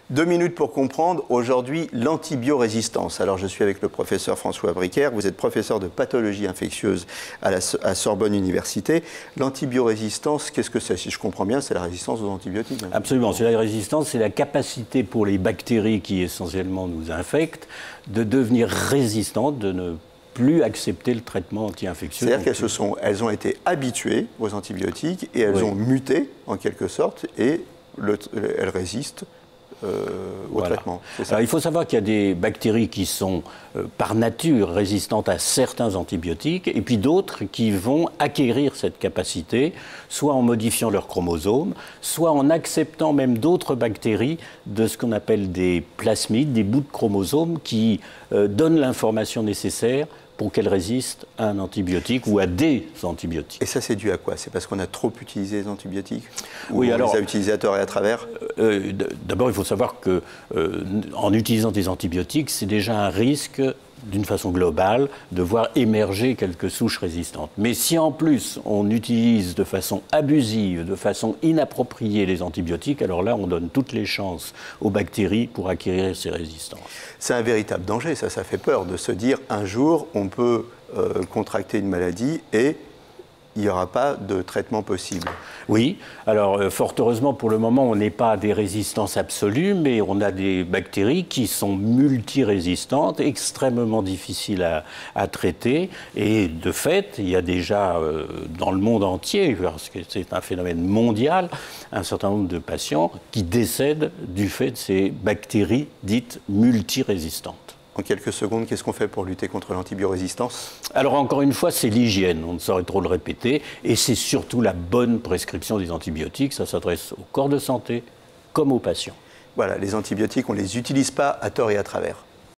2 minutes pour comprendre, aujourd'hui, l'antibiorésistance. Alors, je suis avec le professeur François Bricaire. Vous êtes professeur de pathologie infectieuse à Sorbonne Université. L'antibiorésistance, qu'est-ce que c'est? Si je comprends bien, c'est la résistance aux antibiotiques. Hein. Absolument. C'est la résistance, c'est la capacité pour les bactéries qui essentiellement nous infectent de devenir résistantes, de ne plus accepter le traitement anti-infectieux. C'est-à-dire qu'elles ont été habituées aux antibiotiques et elles ont muté, en quelque sorte, et elles résistent au traitement. Alors, il faut savoir qu'il y a des bactéries qui sont par nature résistantes à certains antibiotiques et puis d'autres qui vont acquérir cette capacité, soit en modifiant leurs chromosomes, soit en acceptant même d'autres bactéries de ce qu'on appelle des plasmides, des bouts de chromosomes qui donnent l'information nécessaire pour qu'elle résiste à un antibiotique ou à des antibiotiques. Et ça, c'est dû à quoi? C'est parce qu'on a trop utilisé les antibiotiques? Oui, alors, on les a utilisés à tort et à travers? D'abord, il faut savoir qu'en utilisant des antibiotiques, c'est déjà un risque, d'une façon globale, de voir émerger quelques souches résistantes. Mais si en plus on utilise de façon abusive, de façon inappropriée les antibiotiques, alors là on donne toutes les chances aux bactéries pour acquérir ces résistances. C'est un véritable danger, ça fait peur de se dire un jour on peut contracter une maladie et il n'y aura pas de traitement possible. Oui, alors fort heureusement pour le moment on n'est pas à des résistances absolues, mais on a des bactéries qui sont multirésistantes, extrêmement difficiles à traiter, et de fait il y a déjà dans le monde entier, parce que c'est un phénomène mondial, un certain nombre de patients qui décèdent du fait de ces bactéries dites multirésistantes. En quelques secondes, qu'est-ce qu'on fait pour lutter contre l'antibiorésistance? Alors encore une fois, c'est l'hygiène, on ne saurait trop le répéter, et c'est surtout la bonne prescription des antibiotiques. Ça s'adresse au corps de santé comme aux patients. Voilà, les antibiotiques, on ne les utilise pas à tort et à travers.